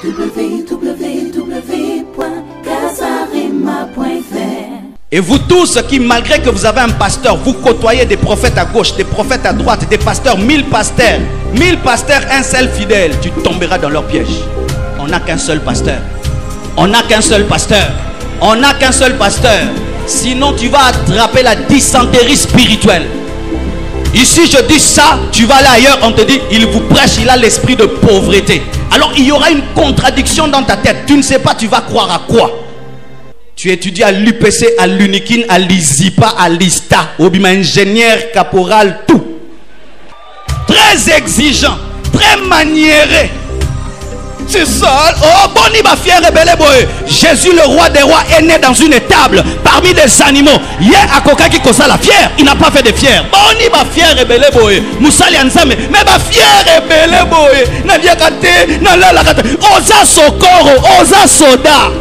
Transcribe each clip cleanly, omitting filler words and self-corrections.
www.casarema.fr. Et vous tous qui, malgré que vous avez un pasteur, vous côtoyez des prophètes à gauche, des prophètes à droite, des pasteurs, 1000 pasteurs, un seul fidèle, tu tomberas dans leur piège. On n'a qu'un seul pasteur. On n'a qu'un seul pasteur. On n'a qu'un seul pasteur. Sinon, tu vas attraper la dysenterie spirituelle. Ici, je dis ça, tu vas aller ailleurs, on te dit, il vous prêche, il a l'esprit de pauvreté. Alors, il y aura une contradiction dans ta tête. Tu ne sais pas, tu vas croire à quoi. Tu étudies à l'UPC, à l'Unikin, à l'ISIPA, à l'ISTA, au bima ingénieur, caporal, tout. Très exigeant, très maniéré. C'est ça. Oh, boni ba fier rebelle boy. Jésus, le roi des rois, est né dans une étable parmi des animaux. Hier, à Koka qui kosa la fière, il n'a pas fait de fier. Boni ba fier rebelle boy. Moussali Anzame, mais ba fier rebelle boy. Na viakate, na la kate. Oza sokoro, oza soda.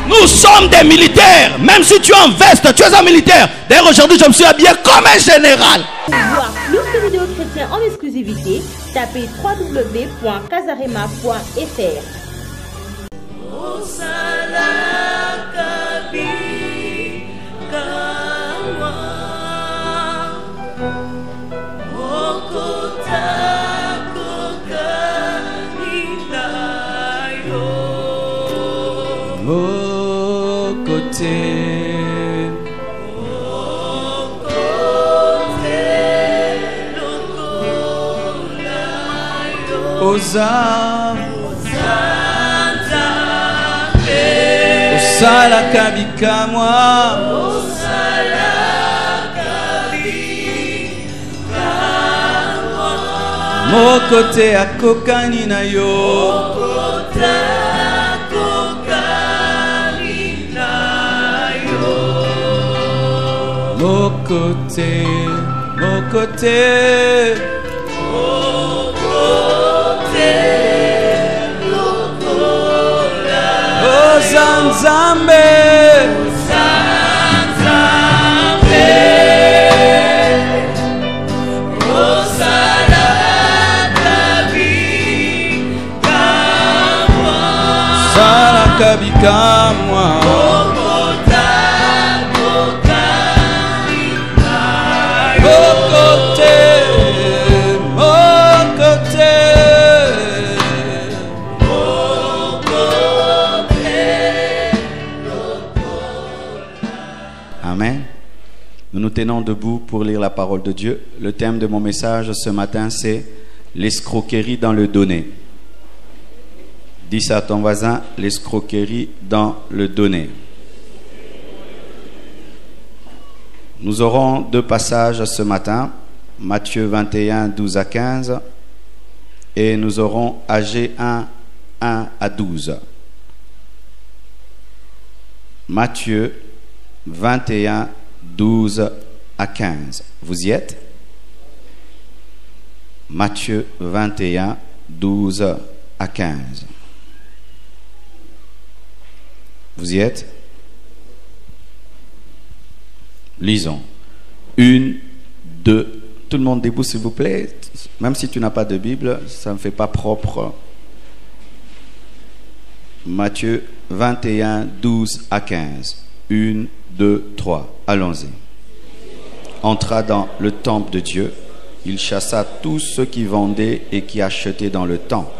Nous sommes des militaires. Même si tu es en veste, tu es un militaire. D'ailleurs, aujourd'hui, je me suis habillé comme un général. Pour voir plus de vidéos chrétiennes en exclusivité, tapez www.casarema.fr. Osala kabika moi. Mokote akokani na yo. Mokote, mokote. Zanzambe, Zanzambe, Osala kabika moi, Osala kabika moi. Nous nous tenons debout pour lire la parole de Dieu. Le thème de mon message ce matin, c'est l'escroquerie dans le donné. Dis ça à ton voisin, l'escroquerie dans le donné. Nous aurons deux passages ce matin, Matthieu 21, 12 à 15, et nous aurons Agé 1, 1 à 12. Matthieu 21, 12 à 15. Vous y êtes? Matthieu 21, 12 à 15. Vous y êtes? Lisons. 1, 2. Tout le monde debout, s'il vous plaît. Même si tu n'as pas de Bible, ça ne fait pas propre. Matthieu 21, 12 à 15. 1, 2, 3. Allons-y. Entra dans le temple de Dieu. Il chassa tous ceux qui vendaient et qui achetaient dans le temple.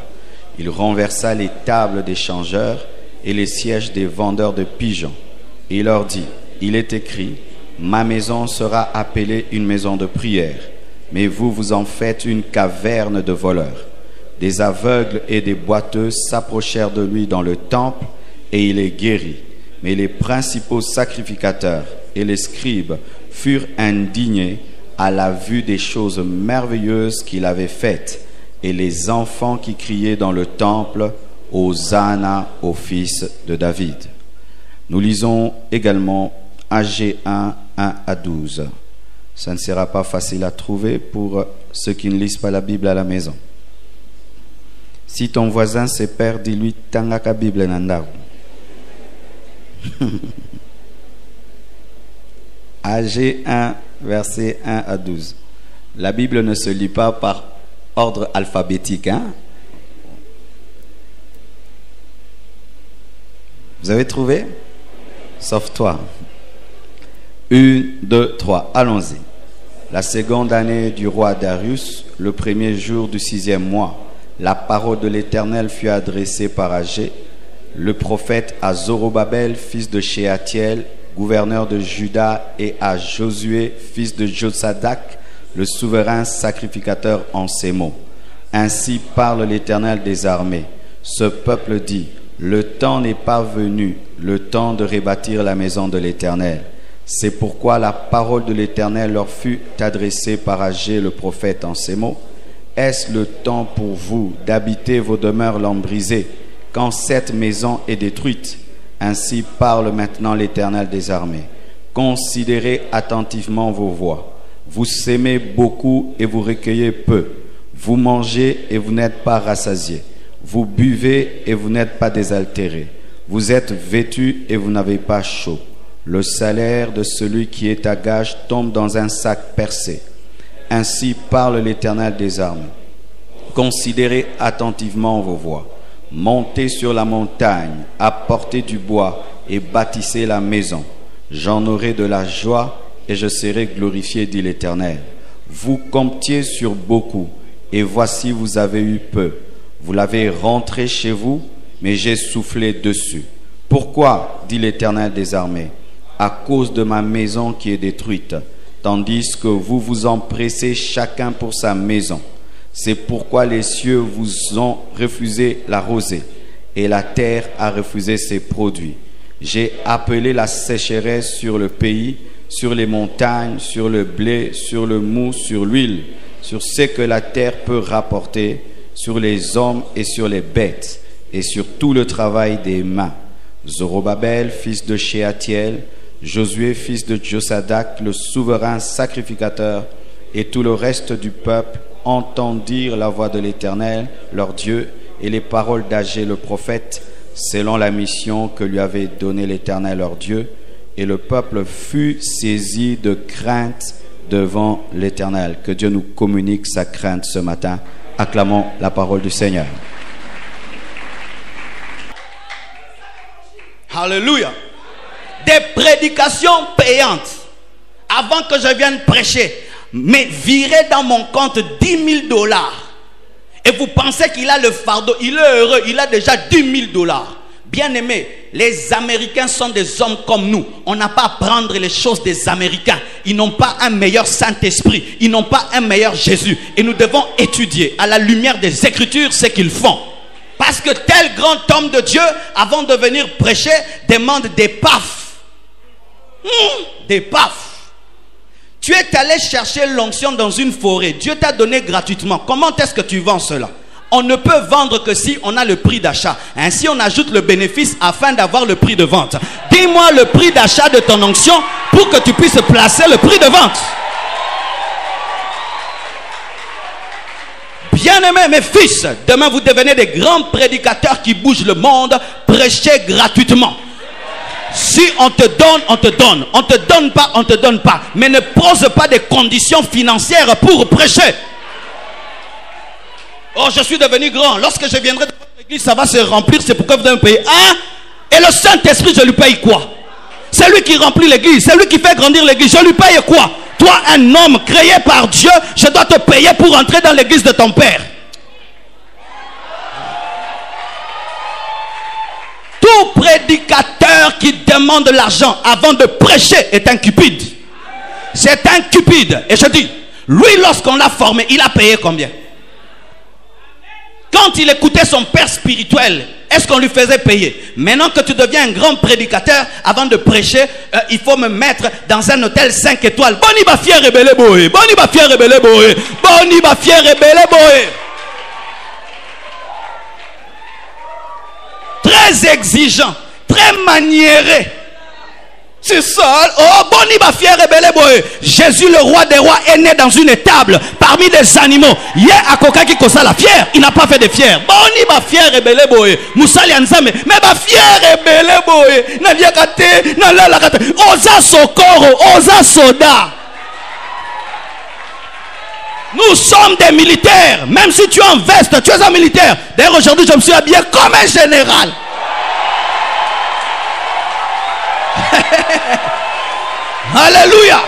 Il renversa les tables des changeurs et les sièges des vendeurs de pigeons. Et il leur dit, il est écrit, ma maison sera appelée une maison de prière, mais vous, vous en faites une caverne de voleurs. Des aveugles et des boiteux s'approchèrent de lui dans le temple et il les guérit. Mais les principaux sacrificateurs et les scribes furent indignés à la vue des choses merveilleuses qu'il avait faites, et les enfants qui criaient dans le temple, Hosanna au fils de David. Nous lisons également Agé 1, 1 à 12. Ça ne sera pas facile à trouver pour ceux qui ne lisent pas la Bible à la maison. Si ton voisin se perd, dis-lui Tangaka Bible Nandao. Agé 1, verset 1 à 12. La Bible ne se lit pas par ordre alphabétique, hein? Vous avez trouvé? Sauf toi. 1, 2, 3. Allons-y. La seconde année du roi Darius, le premier jour du 6e mois, la parole de l'Éternel fut adressée par Agé, le prophète, à Zorobabel, fils de Shealtiel, gouverneur de Juda, et à Josué, fils de Josadak, le souverain sacrificateur, en ces mots. Ainsi parle l'Éternel des armées. Ce peuple dit: le temps n'est pas venu, le temps de rebâtir la maison de l'Éternel. C'est pourquoi la parole de l'Éternel leur fut adressée par Agé le prophète en ces mots. Est-ce le temps pour vous d'habiter vos demeures lambrisées quand cette maison est détruite? Ainsi parle maintenant l'Éternel des armées. Considérez attentivement vos voies. Vous sémez beaucoup et vous recueillez peu. Vous mangez et vous n'êtes pas rassasiés. Vous buvez et vous n'êtes pas désaltérés. Vous êtes vêtus et vous n'avez pas chaud. Le salaire de celui qui est à gage tombe dans un sac percé. Ainsi parle l'Éternel des armées. Considérez attentivement vos voies. Montez sur la montagne, apportez du bois et bâtissez la maison. J'en aurai de la joie et je serai glorifié, dit l'Éternel. Vous comptiez sur beaucoup et voici vous avez eu peu. Vous l'avez rentré chez vous, mais j'ai soufflé dessus. Pourquoi, dit l'Éternel des armées? À cause de ma maison qui est détruite, tandis que vous vous empressez chacun pour sa maison. C'est pourquoi les cieux vous ont refusé la rosée et la terre a refusé ses produits. J'ai appelé la sécheresse sur le pays, sur les montagnes, sur le blé, sur le mou, sur l'huile, sur ce que la terre peut rapporter, sur les hommes et sur les bêtes, et sur tout le travail des mains. Zorobabel, fils de Shealtiel, Josué, fils de Josadak, le souverain sacrificateur, et tout le reste du peuple entendirent la voix de l'Éternel, leur Dieu, et les paroles d'Agé le prophète, selon la mission que lui avait donnée l'Éternel, leur Dieu. Et le peuple fut saisi de crainte devant l'Éternel. Que Dieu nous communique sa crainte ce matin. Acclamons la parole du Seigneur. Alléluia. Des prédications payantes. Avant que je vienne prêcher, mais virez dans mon compte 10 000 $. Et vous pensez qu'il a le fardeau, il est heureux, il a déjà 10 000 $. Bien aimé, les Américains sont des hommes comme nous. On n'a pas à prendre les choses des Américains. Ils n'ont pas un meilleur Saint-Esprit. Ils n'ont pas un meilleur Jésus. Et nous devons étudier à la lumière des Écritures ce qu'ils font. Parce que tel grand homme de Dieu, avant de venir prêcher, demande des pafs. Des pafs. Tu es allé chercher l'onction dans une forêt. Dieu t'a donné gratuitement. Comment est-ce que tu vends cela? On ne peut vendre que si on a le prix d'achat. Ainsi, on ajoute le bénéfice afin d'avoir le prix de vente. Dis-moi le prix d'achat de ton onction pour que tu puisses placer le prix de vente. Bien-aimés, mes fils, demain vous devenez des grands prédicateurs qui bougent le monde. Prêchez gratuitement. Si on te donne, on te donne. On te donne pas, on te donne pas. Mais ne pose pas des conditions financières pour prêcher. Oh, je suis devenu grand. Lorsque je viendrai dans l'église, ça va se remplir. C'est pourquoi vous devez me payer. Hein? Et le Saint-Esprit, je lui paye quoi? C'est lui qui remplit l'église. C'est lui qui fait grandir l'église. Je lui paye quoi? Toi, un homme créé par Dieu, je dois te payer pour entrer dans l'église de ton père. Tout prédicateur qui demande l'argent avant de prêcher est un cupide. C'est un cupide. Et je dis, lui, lorsqu'on l'a formé, il a payé combien? Quand il écoutait son père spirituel, est-ce qu'on lui faisait payer? Maintenant que tu deviens un grand prédicateur, avant de prêcher, il faut me mettre dans un hôtel 5 étoiles. Boni ba fier rebelle boy. Boni ba fier rebelle boy. Boni ba fier rebelle boy. Très exigeant, très maniéré. C'est ça. Oh, boni ba fier rebelle boy. Jésus, le roi des rois, est né dans une étable parmi des animaux. Hier, à Koka qui kosa la fière, il n'a pas fait de fière. Boni ba fier rebelle boy. Moussali anzame, mais ba fier rebelle boy. Na liakate, na la la kate. Oza sokoro, oza soda. Nous sommes des militaires. Même si tu es en veste, tu es un militaire. D'ailleurs, aujourd'hui, je me suis habillé comme un général. Alléluia.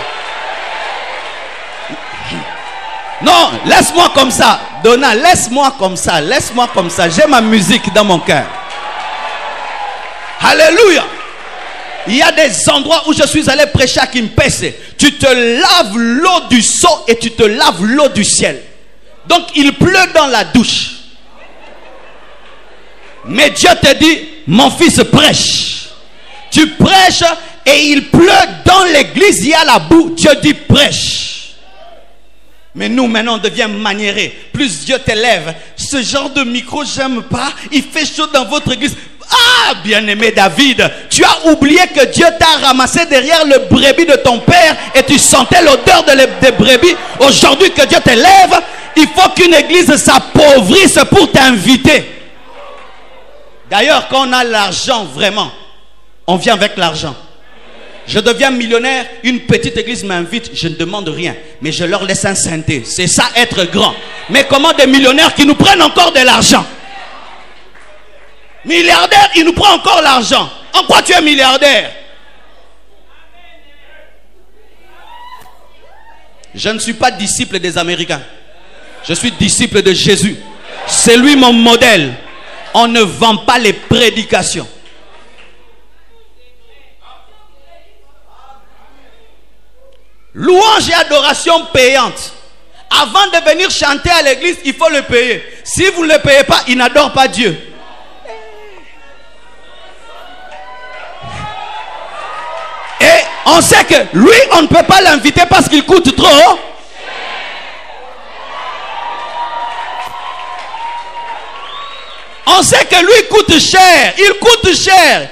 Non, laisse-moi comme ça. Donna, laisse-moi comme ça. Laisse-moi comme ça. J'ai ma musique dans mon cœur. Alléluia. Il y a des endroits où je suis allé prêcher à Kimpese. Tu te laves l'eau du seau et tu te laves l'eau du ciel. Donc il pleut dans la douche. Mais Dieu te dit, mon fils prêche. Tu prêches et il pleut dans l'église, il y a la boue. Dieu dit prêche. Mais nous maintenant on devient maniérés. Plus Dieu t'élève. Ce genre de micro j'aime pas. Il fait chaud dans votre église. Ah, bien-aimé David, tu as oublié que Dieu t'a ramassé derrière le brebis de ton père et tu sentais l'odeur des brebis. Aujourd'hui que Dieu t'élève, il faut qu'une église s'appauvrisse pour t'inviter. D'ailleurs, quand on a l'argent vraiment, on vient avec l'argent. Je deviens millionnaire, une petite église m'invite, je ne demande rien, mais je leur laisse un synthé. C'est ça être grand. Mais comment des millionnaires qui nous prennent encore de l'argent? Milliardaire, il nous prend encore l'argent. En quoi tu es milliardaire? Je ne suis pas disciple des Américains. Je suis disciple de Jésus. C'est lui mon modèle. On ne vend pas les prédications. Louange et adoration payante. Avant de venir chanter à l'église, il faut le payer. Si vous ne le payez pas, il n'adore pas Dieu. Et on sait que lui, on ne peut pas l'inviter parce qu'il coûte trop. On sait que lui coûte cher. Il coûte cher.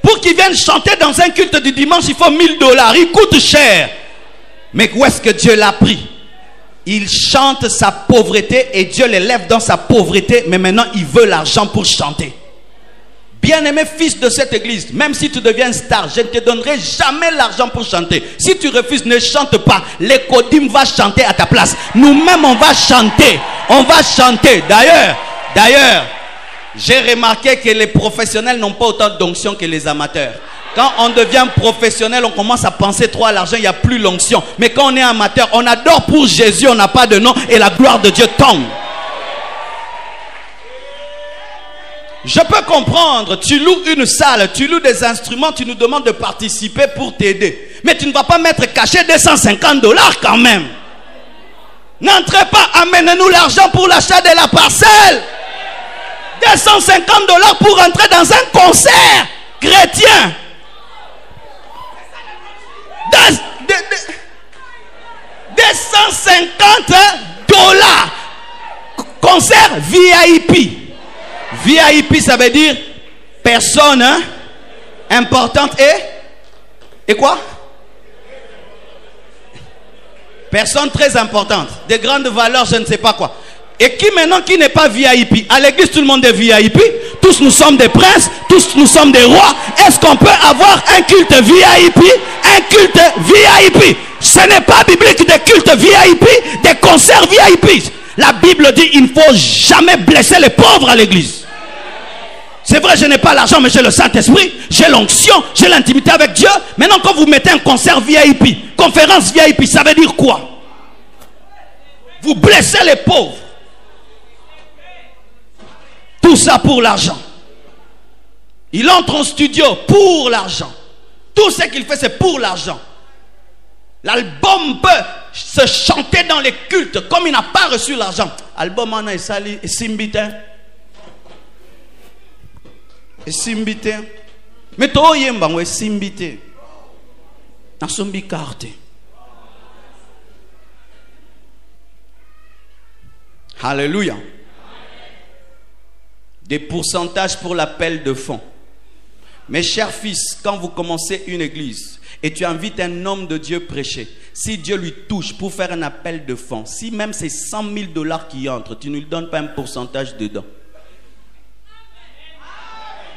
Pour qu'il vienne chanter dans un culte du dimanche, il faut $1000. Il coûte cher. Mais où est-ce que Dieu l'a pris? Il chante sa pauvreté et Dieu l'élève dans sa pauvreté. Mais maintenant, il veut l'argent pour chanter. Bien-aimé fils de cette église, même si tu deviens star, je ne te donnerai jamais l'argent pour chanter. Si tu refuses, ne chante pas. L'écodim va chanter à ta place. Nous-mêmes, on va chanter. On va chanter. D'ailleurs, j'ai remarqué que les professionnels n'ont pas autant d'onction que les amateurs. Quand on devient professionnel, on commence à penser trop à l'argent, il n'y a plus l'onction. Mais quand on est amateur, on adore pour Jésus, on n'a pas de nom et la gloire de Dieu tombe. Je peux comprendre, tu loues une salle, tu loues des instruments, tu nous demandes de participer pour t'aider. Mais tu ne vas pas mettre caché $250 quand même. N'entrez pas, amenez-nous l'argent pour l'achat de la parcelle. $250 pour entrer dans un concert chrétien. $250. Concert VIP. VIP, ça veut dire personne importante et quoi? Personne très importante, de grande valeur, je ne sais pas quoi. Et qui maintenant qui n'est pas VIP? À l'église, tout le monde est VIP. Tous nous sommes des princes, tous nous sommes des rois. Est-ce qu'on peut avoir un culte VIP? Un culte VIP. Ce n'est pas biblique des cultes VIP, des concerts VIP. La Bible dit il ne faut jamais blesser les pauvres à l'église. C'est vrai, je n'ai pas l'argent, mais j'ai le Saint-Esprit, j'ai l'onction, j'ai l'intimité avec Dieu. Maintenant, quand vous mettez un concert VIP, conférence VIP, ça veut dire quoi? Vous blessez les pauvres. Tout ça pour l'argent. Il entre en studio pour l'argent. Tout ce qu'il fait, c'est pour l'argent. L'album peut se chanter dans les cultes comme il n'a pas reçu l'argent. Album en a sali et simbite. Et simbite. Mais toi yemba ouais simbite. Na sombi carte. Alléluia. Des pourcentages pour l'appel de fonds. Mes chers fils, quand vous commencez une église et tu invites un homme de Dieu prêcher, si Dieu lui touche pour faire un appel de fonds, si même c'est $100,000 qui entrent, tu ne lui donnes pas un pourcentage dedans.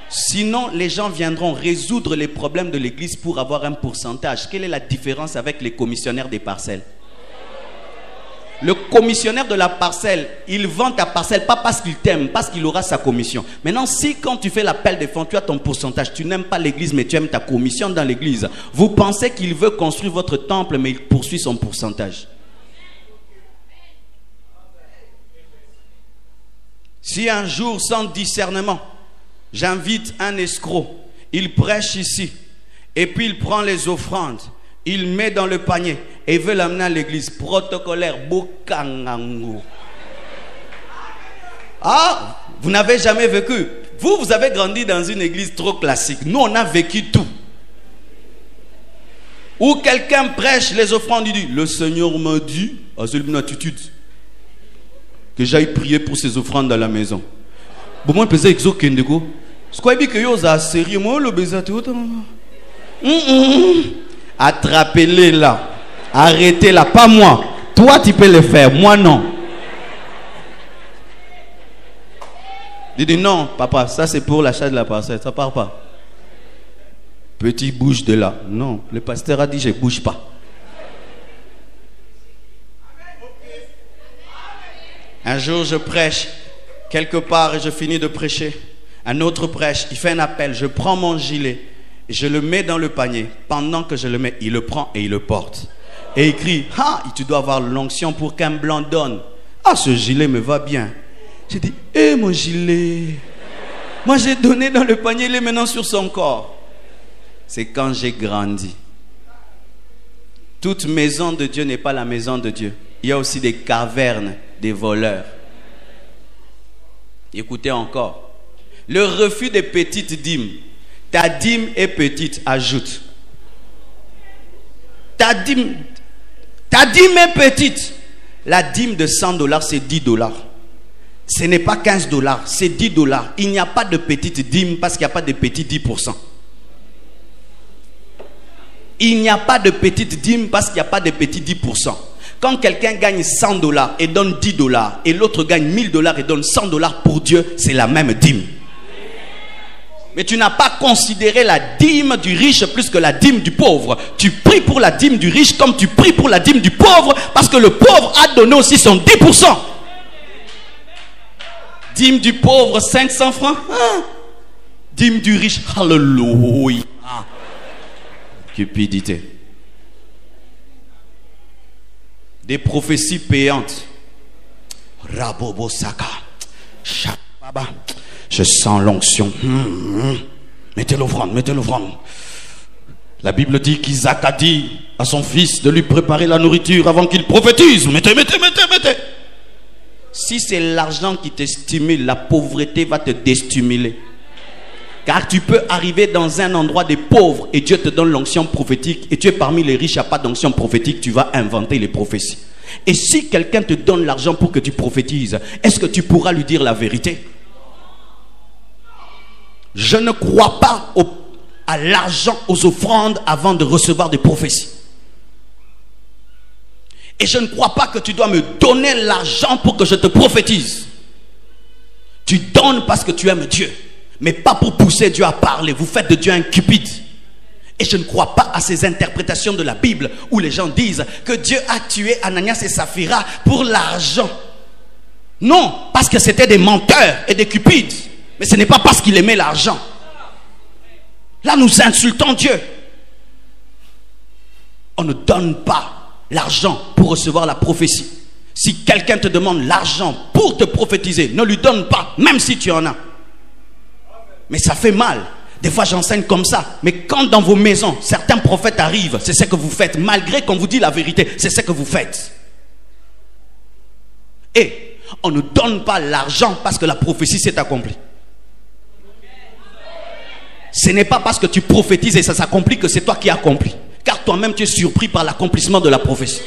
Sinon, les gens viendront résoudre les problèmes de l'église pour avoir un pourcentage. Quelle est la différence avec les commissionnaires des parcelles? Le commissionnaire de la parcelle, il vend ta parcelle pas parce qu'il t'aime, parce qu'il aura sa commission. Maintenant, si quand tu fais l'appel des fonds, tu as ton pourcentage, tu n'aimes pas l'église, mais tu aimes ta commission dans l'église, vous pensez qu'il veut construire votre temple, mais il poursuit son pourcentage. Si un jour, sans discernement, j'invite un escroc, il prêche ici, et puis il prend les offrandes, il met dans le panier et veut l'amener à l'église. Protocolaire, Bokangango. Ah, vous n'avez jamais vécu. Vous avez grandi dans une église trop classique. Nous, on a vécu tout. Ou quelqu'un prêche les offrandes, il dit, le Seigneur m'a dit, à une attitude, que j'aille prier pour ces offrandes dans la maison. Bon, moi, je suis Kendeko. Ce qu'on dit que yo a sérieux, moi, le baiser tout autant. Attrapez-les là. Arrêtez-la. Pas moi. Toi, tu peux le faire. Moi, non. Il dit non, papa, ça c'est pour l'achat de la parcelle. Ça part pas. Petit, bouge de là. Non, le pasteur a dit je bouge pas. Un jour, je prêche quelque part et je finis de prêcher. Un autre prêche, il fait un appel. Je prends mon gilet. Je le mets dans le panier. Pendant que je le mets, il le prend et il le porte. Et il crie, ah, tu dois avoir l'onction pour qu'un blanc donne. Ah, ce gilet me va bien. J'ai dit, mon gilet. Moi, j'ai donné dans le panier, il est maintenant sur son corps. C'est quand j'ai grandi. Toute maison de Dieu n'est pas la maison de Dieu. Il y a aussi des cavernes, des voleurs. Écoutez encore. Le refus des petites dîmes. Ta dîme est petite, ajoute. Ta dîme est petite. La dîme de $100, c'est $10. Ce n'est pas $15, c'est $10. Il n'y a pas de petite dîme parce qu'il n'y a pas de petit 10%. Il n'y a pas de petite dîme parce qu'il n'y a pas de petit 10%. Quand quelqu'un gagne $100 et donne $10 et l'autre gagne $1000 et donne $100 pour Dieu, c'est la même dîme. Mais tu n'as pas considéré la dîme du riche plus que la dîme du pauvre. Tu pries pour la dîme du riche comme tu pries pour la dîme du pauvre parce que le pauvre a donné aussi son 10%. Dîme du pauvre, 500 francs. Ah. Dîme du riche, alléluia. Ah. Cupidité. Des prophéties payantes. Rabobo Saka. Shababa. Je sens l'onction. Mettez l'offrande, mettez l'offrande. La Bible dit qu'Isaac a dit à son fils de lui préparer la nourriture avant qu'il prophétise. Mettez, mettez, mettez, mettez. Si c'est l'argent qui te stimule, la pauvreté va te déstimuler. Car tu peux arriver dans un endroit des pauvres et Dieu te donne l'onction prophétique et tu es parmi les riches, il n'y a pas d'onction prophétique, tu vas inventer les prophéties. Et si quelqu'un te donne l'argent pour que tu prophétises, est-ce que tu pourras lui dire la vérité? Je ne crois pas à l'argent, aux offrandes avant de recevoir des prophéties. Et je ne crois pas que tu dois me donner l'argent pour que je te prophétise. Tu donnes parce que tu aimes Dieu, mais pas pour pousser Dieu à parler. Vous faites de Dieu un cupide. Et je ne crois pas à ces interprétations de la Bible où les gens disent que Dieu a tué Ananias et Saphira pour l'argent. Non, parce que c'était des menteurs et des cupides. Mais ce n'est pas parce qu'il aimait l'argent. Là, nous insultons Dieu. On ne donne pas l'argent pour recevoir la prophétie. Si quelqu'un te demande l'argent pour te prophétiser, ne lui donne pas, même si tu en as. Mais ça fait mal. Des fois, j'enseigne comme ça. Mais quand dans vos maisons, certains prophètes arrivent, c'est ce que vous faites. Malgré qu'on vous dit la vérité, c'est ce que vous faites. Et on ne donne pas l'argent parce que la prophétie s'est accomplie. Ce n'est pas parce que tu prophétises et ça s'accomplit que c'est toi qui accomplis. Car toi-même tu es surpris par l'accomplissement de la prophétie.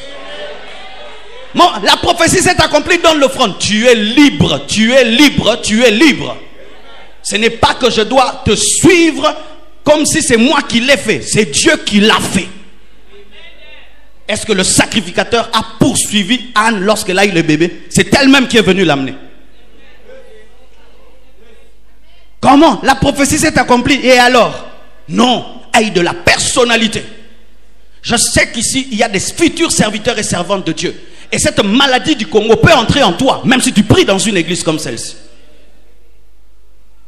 Bon, la prophétie s'est accomplie, donne l'offrande. Tu es libre, tu es libre, tu es libre. Ce n'est pas que je dois te suivre comme si c'est moi qui l'ai fait. C'est Dieu qui l'a fait. Est-ce que le sacrificateur a poursuivi Anne lorsqu'elle a eu le bébé? C'est elle-même qui est venue l'amener. Comment? La prophétie s'est accomplie. Et alors? Non, aille de la personnalité. Je sais qu'ici, il y a des futurs serviteurs et servantes de Dieu. Et cette maladie du Congo peut entrer en toi, même si tu pries dans une église comme celle-ci.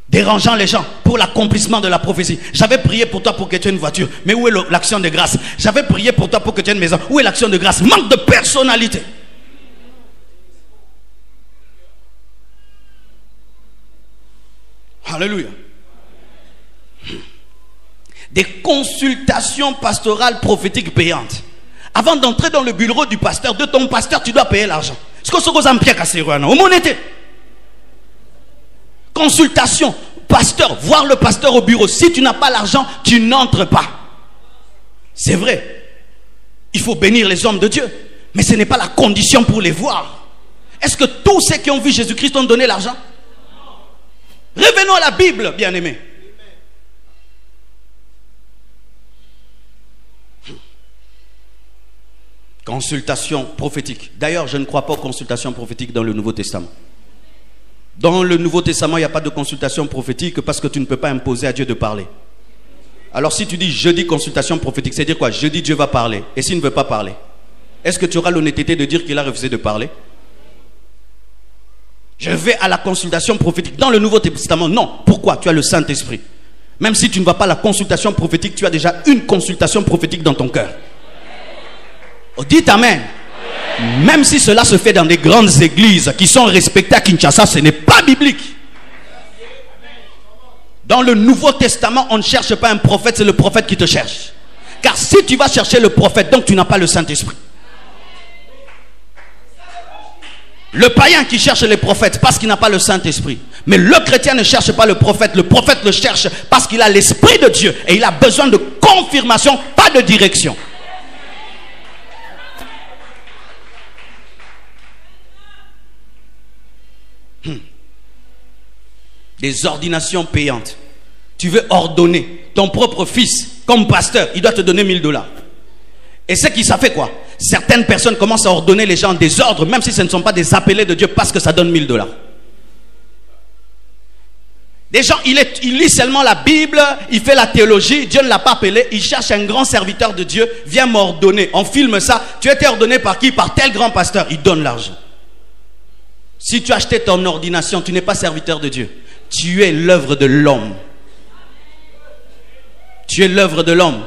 Dérangeant les gens pour l'accomplissement de la prophétie. J'avais prié pour toi pour que tu aies une voiture, mais où est l'action de grâce? J'avais prié pour toi pour que tu aies une maison, où est l'action de grâce? Manque de personnalité. Alléluia. Des consultations pastorales prophétiques payantes. Avant d'entrer dans le bureau du pasteur, de ton pasteur, tu dois payer l'argent. Ce que vous en pire qu'à au monété. Consultation, pasteur, voir le pasteur au bureau. Si tu n'as pas l'argent, tu n'entres pas. C'est vrai. Il faut bénir les hommes de Dieu. Mais ce n'est pas la condition pour les voir. Est-ce que tous ceux qui ont vu Jésus-Christ ont donné l'argent? Revenons à la Bible, bien-aimés. Consultation prophétique. D'ailleurs, je ne crois pas aux consultations prophétiques dans le Nouveau Testament. Dans le Nouveau Testament, il n'y a pas de consultation prophétique parce que tu ne peux pas imposer à Dieu de parler. Alors si tu dis je dis consultation prophétique, c'est dire quoi? Je dis Dieu va parler. Et s'il ne veut pas parler, est-ce que tu auras l'honnêteté de dire qu'il a refusé de parler? Je vais à la consultation prophétique. Dans le Nouveau Testament, non. Pourquoi? Tu as le Saint-Esprit. Même si tu ne vas pas à la consultation prophétique, tu as déjà une consultation prophétique dans ton cœur. Oh, dites Amen. Même si cela se fait dans des grandes églises qui sont respectées à Kinshasa, ce n'est pas biblique. Dans le Nouveau Testament, on ne cherche pas un prophète, c'est le prophète qui te cherche. Car si tu vas chercher le prophète, donc tu n'as pas le Saint-Esprit. Le païen qui cherche les prophètes parce qu'il n'a pas le Saint-Esprit. Mais le chrétien ne cherche pas le prophète le cherche parce qu'il a l'Esprit de Dieu. Et il a besoin de confirmation, pas de direction. Des ordinations payantes. Tu veux ordonner ton propre fils comme pasteur, il doit te donner $1000. Et c'est qui ça fait quoi? Certaines personnes commencent à ordonner les gens en désordre, même si ce ne sont pas des appelés de Dieu, parce que ça donne $1000. Des gens, il lit seulement la Bible, il fait la théologie, Dieu ne l'a pas appelé, il cherche un grand serviteur de Dieu, viens m'ordonner. On filme ça. Tu as été ordonné par qui? Par tel grand pasteur. Il donne l'argent. Si tu as acheté ton ordination, tu n'es pas serviteur de Dieu. Tu es l'œuvre de l'homme. Tu es l'œuvre de l'homme.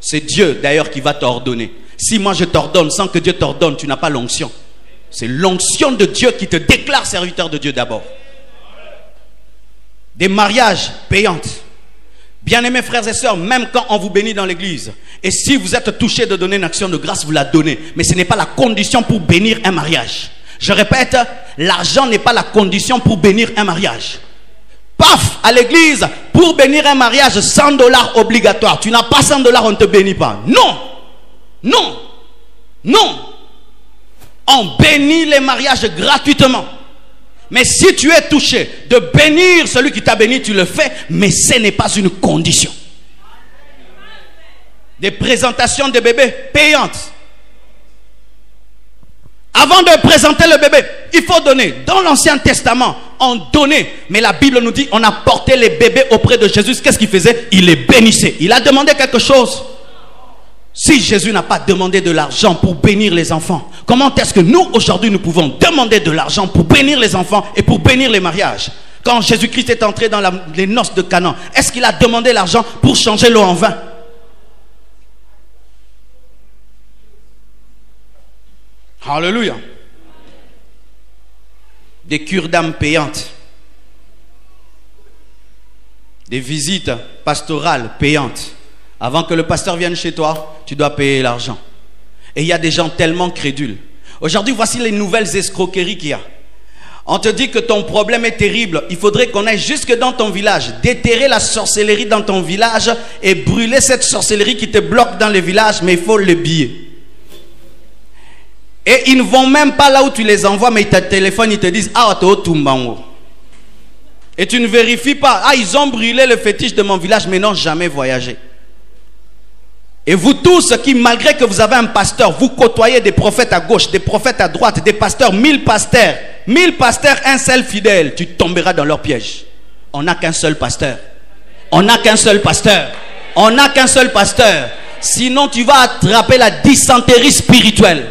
C'est Dieu d'ailleurs qui va t'ordonner. Si moi je t'ordonne sans que Dieu t'ordonne, tu n'as pas l'onction. C'est l'onction de Dieu qui te déclare serviteur de Dieu d'abord. Des mariages payantes. Bien-aimés frères et sœurs, même quand on vous bénit dans l'église, et si vous êtes touché de donner une action de grâce, vous la donnez. Mais ce n'est pas la condition pour bénir un mariage. Je répète, l'argent n'est pas la condition pour bénir un mariage. Paf, à l'église, pour bénir un mariage, $100 obligatoire. Tu n'as pas $100, on ne te bénit pas. Non, non, non. On bénit les mariages gratuitement. Mais si tu es touché de bénir celui qui t'a béni, tu le fais, mais ce n'est pas une condition. Des présentations de bébés payantes. Avant de présenter le bébé, il faut donner. Dans l'Ancien Testament, on donnait. Mais la Bible nous dit, on a porté les bébés auprès de Jésus. Qu'est-ce qu'il faisait? Il les bénissait. Il a demandé quelque chose. Si Jésus n'a pas demandé de l'argent pour bénir les enfants, comment est-ce que nous, aujourd'hui, nous pouvons demander de l'argent pour bénir les enfants et pour bénir les mariages? Quand Jésus-Christ est entré dans les noces de Canaan, est-ce qu'il a demandé l'argent pour changer l'eau en vin? Alléluia. Des cures d'âme payantes. Des visites pastorales payantes. Avant que le pasteur vienne chez toi, tu dois payer l'argent. Et il y a des gens tellement crédules. Aujourd'hui, voici les nouvelles escroqueries qu'il y a. On te dit que ton problème est terrible. Il faudrait qu'on aille jusque dans ton village, déterrer la sorcellerie dans ton village et brûler cette sorcellerie qui te bloque dans le village, mais il faut le biller. Et ils ne vont même pas là où tu les envoies, mais ils te téléphonent, ils te disent « Ah, t'es Tumbango ». Et tu ne vérifies pas. « Ah, ils ont brûlé le fétiche de mon village, mais n'ont jamais voyagé ». Et vous tous qui, malgré que vous avez un pasteur, vous côtoyez des prophètes à gauche, des prophètes à droite, des pasteurs, 1000 pasteurs. 1000 pasteurs, un seul fidèle, tu tomberas dans leur piège. On n'a qu'un seul pasteur. On n'a qu'un seul pasteur. On n'a qu'un seul pasteur. Sinon, tu vas attraper la dysenterie spirituelle.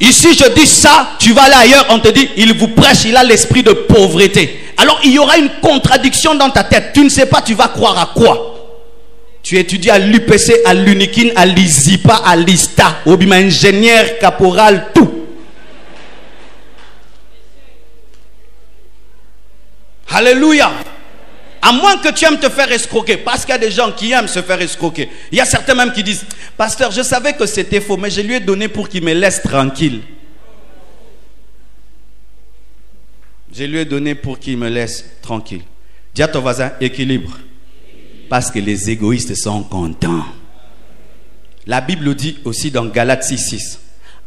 Ici, je dis ça, tu vas aller ailleurs, on te dit, il vous prêche, il a l'esprit de pauvreté. Alors, il y aura une contradiction dans ta tête. Tu ne sais pas, tu vas croire à quoi? Tu étudies à l'UPC, à l'Unikin, à l'ISIPA, à l'ISTA, au bima ingénieur, caporal, tout. Alléluia. À moins que tu aimes te faire escroquer, parce qu'il y a des gens qui aiment se faire escroquer. Il y a certains même qui disent, pasteur, je savais que c'était faux, mais je lui ai donné pour qu'il me laisse tranquille. Je lui ai donné pour qu'il me laisse tranquille. Dis à ton voisin, équilibre. Parce que les égoïstes sont contents. La Bible dit aussi dans Galates 6:6,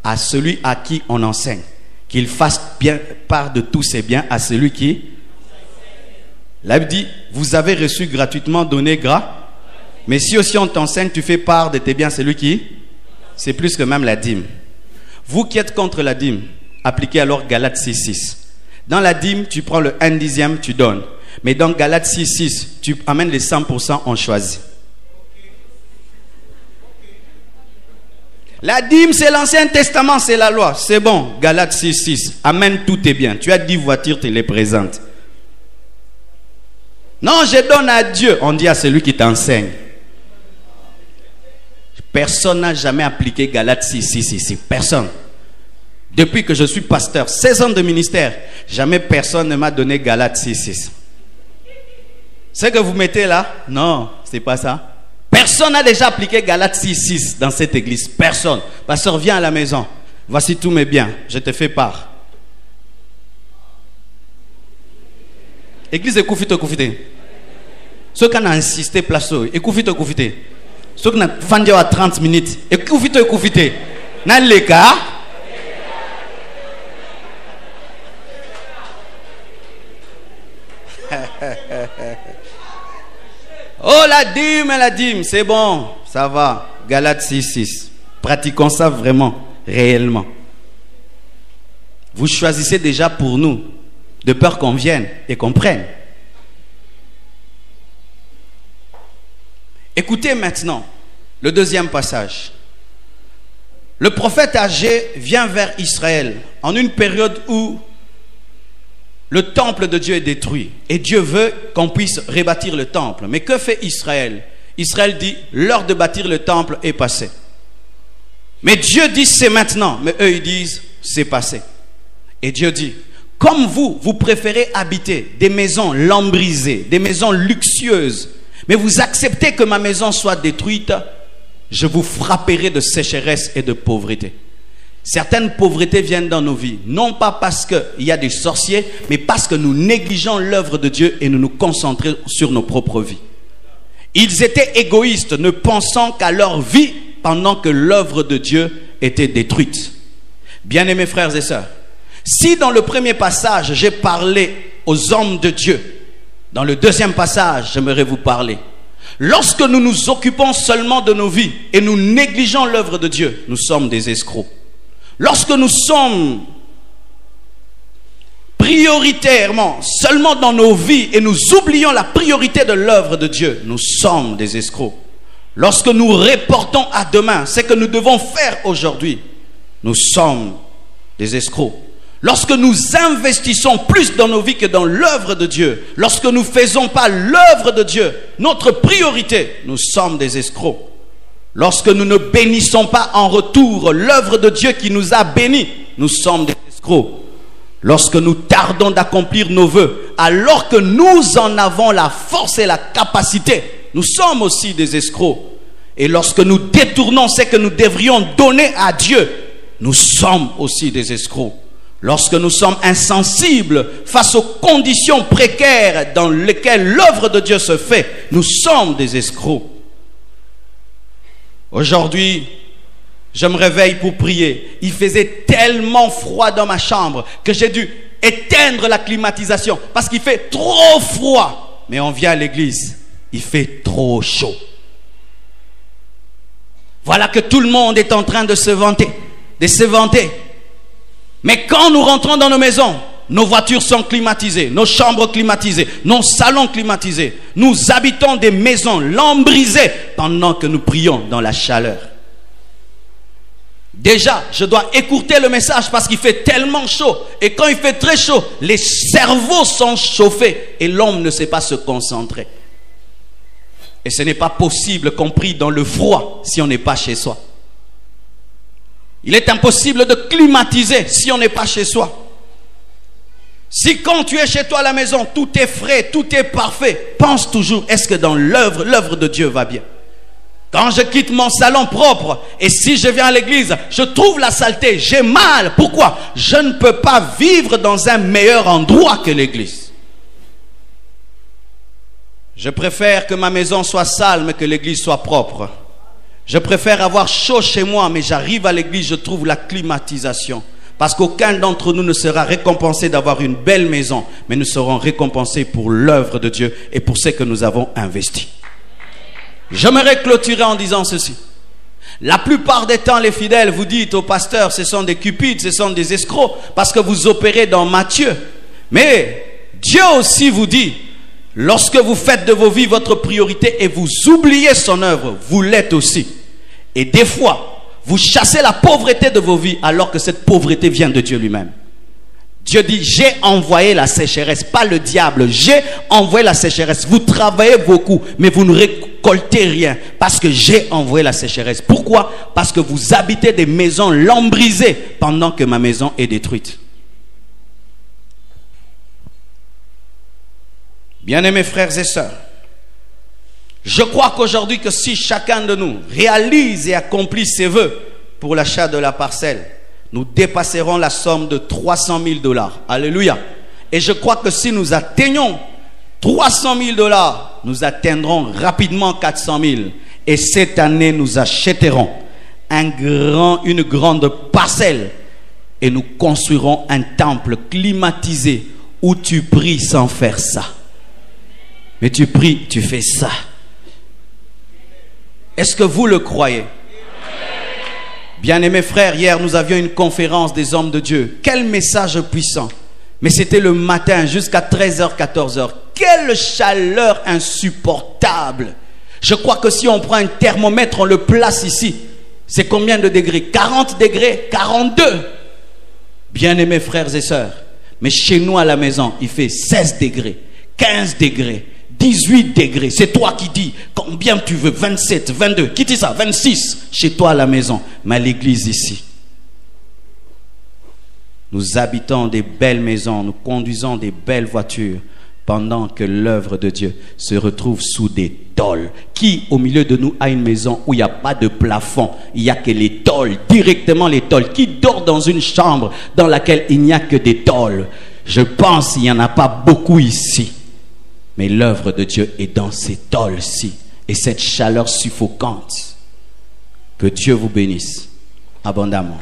à celui à qui on enseigne, qu'il fasse bien part de tous ses biens à celui qui... La Bible dit, vous avez reçu gratuitement, donné gras. Mais si aussi on t'enseigne, tu fais part de tes biens, celui qui... C'est plus que même la dîme. Vous qui êtes contre la dîme, appliquez alors Galates 6:6. Dans la dîme, tu prends le 1/10, tu donnes. Mais dans Galates 6:6, tu amènes les 100%, on choisit. La dîme, c'est l'Ancien Testament, c'est la loi. C'est bon, Galates 6:6. Amène tous tes biens. Tu as 10 voitures, tu les présentes. Non, je donne à Dieu. On dit à celui qui t'enseigne. Personne n'a jamais appliqué Galates 6:6 ici. Personne. Depuis que je suis pasteur, 16 ans de ministère, jamais personne ne m'a donné Galates 6:6. Ce que vous mettez là, non, c'est pas ça. Personne n'a déjà appliqué Galates 6:6 dans cette église. Personne. Pasteur, viens à la maison. Voici tous mes biens. Je te fais part. Église, écoutez. Ceux qui ont insisté, place. Écoutez. Ceux qui ont fait à 30 minutes. Écoutez. Dans les cas. Oh, la dîme, c'est bon, ça va. Galates 6:6. Pratiquons ça vraiment, réellement. Vous choisissez déjà pour nous, de peur qu'on vienne et qu'on prenne. Écoutez maintenant le deuxième passage. Le prophète Agé vient vers Israël en une période où le temple de Dieu est détruit et Dieu veut qu'on puisse rebâtir le temple. Mais que fait Israël? Israël dit, l'heure de bâtir le temple est passée. Mais Dieu dit, c'est maintenant. Mais eux, ils disent, c'est passé. Et Dieu dit, comme vous préférez habiter des maisons lambrisées, des maisons luxueuses, mais vous acceptez que ma maison soit détruite, je vous frapperai de sécheresse et de pauvreté. Certaines pauvretés viennent dans nos vies, non pas parce qu'il y a des sorciers, mais parce que nous négligeons l'œuvre de Dieu et nous nous concentrons sur nos propres vies. Ils étaient égoïstes, ne pensant qu'à leur vie pendant que l'œuvre de Dieu était détruite. Bien-aimés frères et sœurs, si dans le premier passage, j'ai parlé aux hommes de Dieu, dans le deuxième passage, j'aimerais vous parler. Lorsque nous nous occupons seulement de nos vies et nous négligeons l'œuvre de Dieu, nous sommes des escrocs. Lorsque nous sommes prioritairement seulement dans nos vies et nous oublions la priorité de l'œuvre de Dieu, nous sommes des escrocs. Lorsque nous reportons à demain ce que nous devons faire aujourd'hui, nous sommes des escrocs. Lorsque nous investissons plus dans nos vies que dans l'œuvre de Dieu, lorsque nous ne faisons pas l'œuvre de Dieu notre priorité, nous sommes des escrocs. Lorsque nous ne bénissons pas en retour l'œuvre de Dieu qui nous a bénis, nous sommes des escrocs. Lorsque nous tardons d'accomplir nos vœux, alors que nous en avons la force et la capacité, nous sommes aussi des escrocs. Et lorsque nous détournons ce que nous devrions donner à Dieu, nous sommes aussi des escrocs. Lorsque nous sommes insensibles face aux conditions précaires dans lesquelles l'œuvre de Dieu se fait, nous sommes des escrocs. Aujourd'hui, je me réveille pour prier. Il faisait tellement froid dans ma chambre que j'ai dû éteindre la climatisation parce qu'il fait trop froid. Mais on vient à l'église, il fait trop chaud. Voilà que tout le monde est en train de se vanter, Mais quand nous rentrons dans nos maisons, nos voitures sont climatisées, nos chambres climatisées, nos salons climatisés. Nous habitons des maisons lambrisées pendant que nous prions dans la chaleur. Déjà, je dois écourter le message parce qu'il fait tellement chaud. Et quand il fait très chaud, les cerveaux sont chauffés et l'homme ne sait pas se concentrer. Et ce n'est pas possible qu'on prie dans le froid si on n'est pas chez soi. Il est impossible de climatiser si on n'est pas chez soi. Si quand tu es chez toi à la maison, tout est frais, tout est parfait, pense toujours, est-ce que dans l'œuvre de Dieu va bien? Quand je quitte mon salon propre et si je viens à l'église, je trouve la saleté, j'ai mal. Pourquoi? Je ne peux pas vivre dans un meilleur endroit que l'église. Je préfère que ma maison soit sale mais que l'église soit propre. Je préfère avoir chaud chez moi mais j'arrive à l'église, je trouve la climatisation. Parce qu'aucun d'entre nous ne sera récompensé d'avoir une belle maison, mais nous serons récompensés pour l'œuvre de Dieu et pour ce que nous avons investi. J'aimerais clôturer en disant ceci. La plupart des temps, les fidèles, vous dites aux pasteurs, ce sont des cupides, ce sont des escrocs, parce que vous opérez dans Matthieu. Mais Dieu aussi vous dit, lorsque vous faites de vos vies votre priorité et vous oubliez son œuvre, vous l'êtes aussi. Et des fois, vous chassez la pauvreté de vos vies alors que cette pauvreté vient de Dieu lui-même. Dieu dit, j'ai envoyé la sécheresse, pas le diable, j'ai envoyé la sécheresse. Vous travaillez beaucoup, mais vous ne récoltez rien parce que j'ai envoyé la sécheresse. Pourquoi? Parce que vous habitez des maisons lambrisées pendant que ma maison est détruite. Bien-aimés frères et sœurs, je crois qu'aujourd'hui que si chacun de nous réalise et accomplit ses vœux pour l'achat de la parcelle, nous dépasserons la somme de 300 000 $. Alléluia. Et je crois que si nous atteignons 300 000 $, nous atteindrons rapidement 400 000. Et cette année, nous achèterons une grande parcelle et nous construirons un temple climatisé où tu pries sans faire ça. Mais tu pries, tu fais ça. Est-ce que vous le croyez? Bien-aimés frères, hier nous avions une conférence des hommes de Dieu. Quel message puissant. Mais c'était le matin jusqu'à 13h, 14h. Quelle chaleur insupportable. Je crois que si on prend un thermomètre, on le place ici. C'est combien de degrés? 40 degrés, 42. Bien-aimés frères et sœurs. Mais chez nous à la maison, il fait 16 degrés, 15 degrés. 18 degrés, c'est toi qui dis combien tu veux, 27, 22, qui dit ça, 26 chez toi à la maison, mais à l'église ici. Nous habitons des belles maisons, nous conduisons des belles voitures pendant que l'œuvre de Dieu se retrouve sous des tôles. Qui au milieu de nous a une maison où il n'y a pas de plafond, il n'y a que les tôles, directement les tôles? Qui dort dans une chambre dans laquelle il n'y a que des tôles? Je pense qu'il n'y en a pas beaucoup ici. Mais l'œuvre de Dieu est dans ces tôles-ci. Et cette chaleur suffocante. Que Dieu vous bénisse abondamment.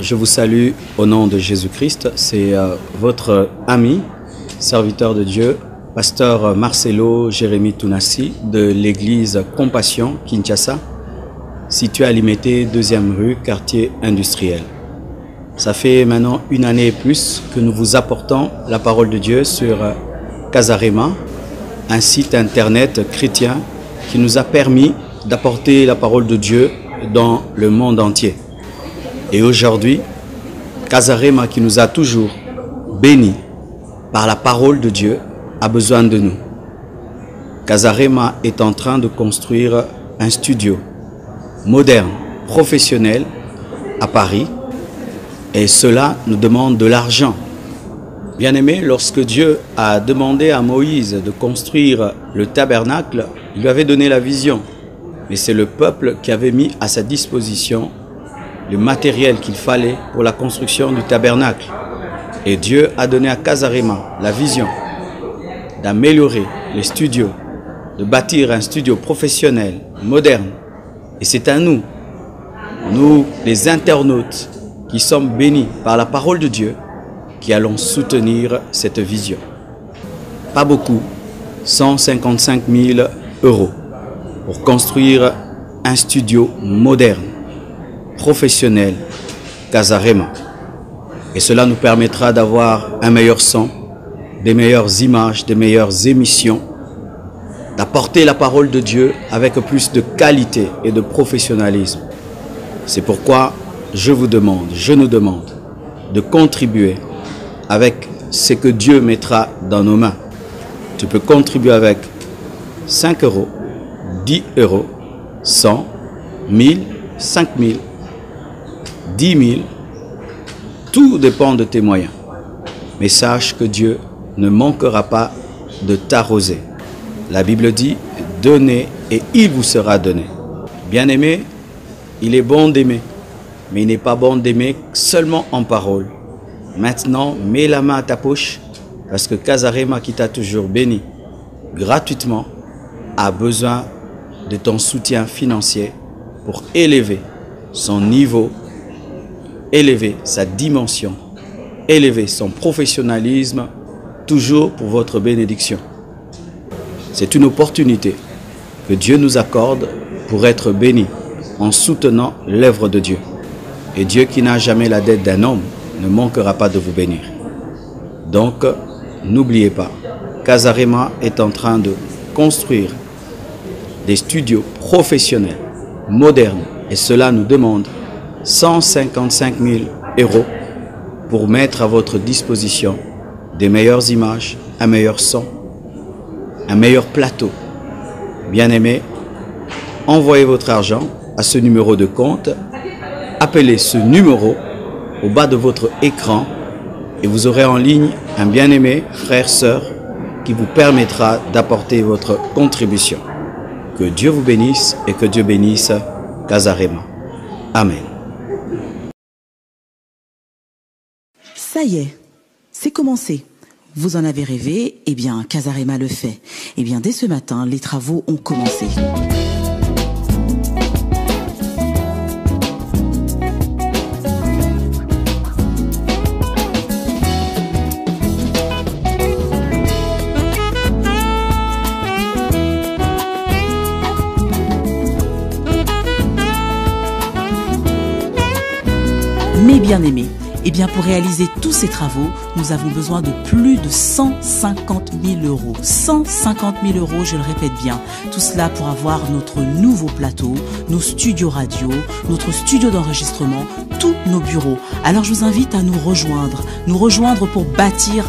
Je vous salue au nom de Jésus-Christ. C'est votre ami, serviteur de Dieu, pasteur Marcelo Jérémy Tounassi de l'église Compassion, Kinshasa, située à Limete, 2e rue, quartier industriel. Ça fait maintenant 1 année et plus que nous vous apportons la parole de Dieu sur Casarema, un site internet chrétien qui nous a permis d'apporter la parole de Dieu dans le monde entier. Et aujourd'hui, Casarema, qui nous a toujours bénis par la parole de Dieu, a besoin de nous. Casarema est en train de construire un studio moderne, professionnel à Paris. Et cela nous demande de l'argent. Bien-aimé, lorsque Dieu a demandé à Moïse de construire le tabernacle, il lui avait donné la vision. Mais c'est le peuple qui avait mis à sa disposition le matériel qu'il fallait pour la construction du tabernacle. Et Dieu a donné à Casarema la vision d'améliorer les studios, de bâtir un studio professionnel, moderne. Et c'est à nous, les internautes, qui sommes bénis par la parole de Dieu, qui allons soutenir cette vision. Pas beaucoup, 155 000 € pour construire un studio moderne, professionnel, Casarema. Et cela nous permettra d'avoir un meilleur son, des meilleures images, des meilleures émissions, d'apporter la parole de Dieu avec plus de qualité et de professionnalisme. C'est pourquoi je vous demande, je nous demande de contribuer avec ce que Dieu mettra dans nos mains. Tu peux contribuer avec 5 €, 10 €, 100, 1000, 5000, 10 000. Tout dépend de tes moyens. Mais sache que Dieu ne manquera pas de t'arroser. La Bible dit, donnez et il vous sera donné. Bien-aimé, il est bon d'aimer, mais il n'est pas bon d'aimer seulement en parole. Maintenant, mets la main à ta poche, parce que Casarema, qui t'a toujours béni gratuitement, a besoin de ton soutien financier pour élever son niveau, élever sa dimension, élever son professionnalisme, toujours pour votre bénédiction. C'est une opportunité que Dieu nous accorde pour être bénis en soutenant l'œuvre de Dieu. Et Dieu qui n'a jamais la dette d'un homme ne manquera pas de vous bénir. Donc, n'oubliez pas, Casarema est en train de construire des studios professionnels, modernes, et cela nous demande 155 000 € pour mettre à votre disposition des meilleures images, un meilleur son, un meilleur plateau. Bien-aimé, envoyez votre argent à ce numéro de compte, appelez ce numéro au bas de votre écran et vous aurez en ligne un bien-aimé frère, sœur, qui vous permettra d'apporter votre contribution. Que Dieu vous bénisse et que Dieu bénisse Casarema. Amen. Ça y est, c'est commencé. Vous en avez rêvé, eh bien Casarema le fait. Eh bien dès ce matin, les travaux ont commencé. Mes bien-aimés, eh bien pour réaliser tous ces travaux, nous avons besoin de plus de 150 000 €. 150 000 €, je le répète bien. Tout cela pour avoir notre nouveau plateau, nos studios radio, notre studio d'enregistrement, tous nos bureaux. Alors je vous invite à nous rejoindre pour bâtir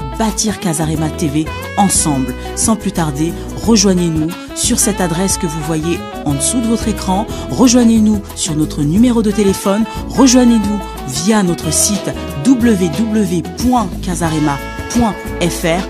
Casarema TV ensemble. Sans plus tarder, rejoignez-nous sur cette adresse que vous voyez en dessous de votre écran. Rejoignez-nous sur notre numéro de téléphone. Rejoignez-nous via notre site www.casarema.fr.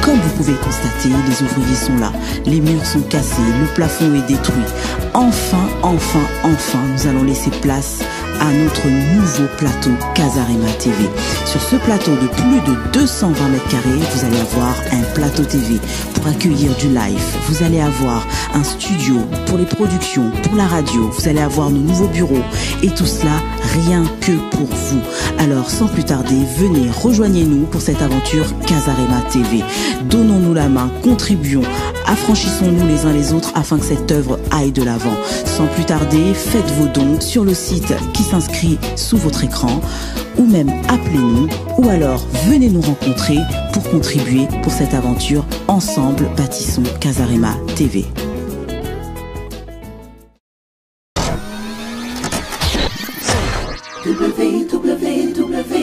Comme vous pouvez le constater, les ouvriers sont là, les murs sont cassés, le plafond est détruit. Enfin, nous allons laisser place à notre nouveau plateau Casarema TV. Sur ce plateau de plus de 220 mètres carrés, vous allez avoir un plateau TV pour accueillir du live. Vous allez avoir un studio pour les productions, pour la radio. Vous allez avoir nos nouveaux bureaux et tout cela rien que pour vous. Alors sans plus tarder, venez, rejoignez-nous pour cette aventure Casarema TV. Donnons-nous la main, contribuons, affranchissons-nous les uns les autres afin que cette œuvre aille de l'avant. Sans plus tarder, faites vos dons sur le site qui s'inscrit sous votre écran ou même appelez-nous ou alors venez nous rencontrer pour contribuer pour cette aventure. Ensemble, bâtissons Casarema TV. www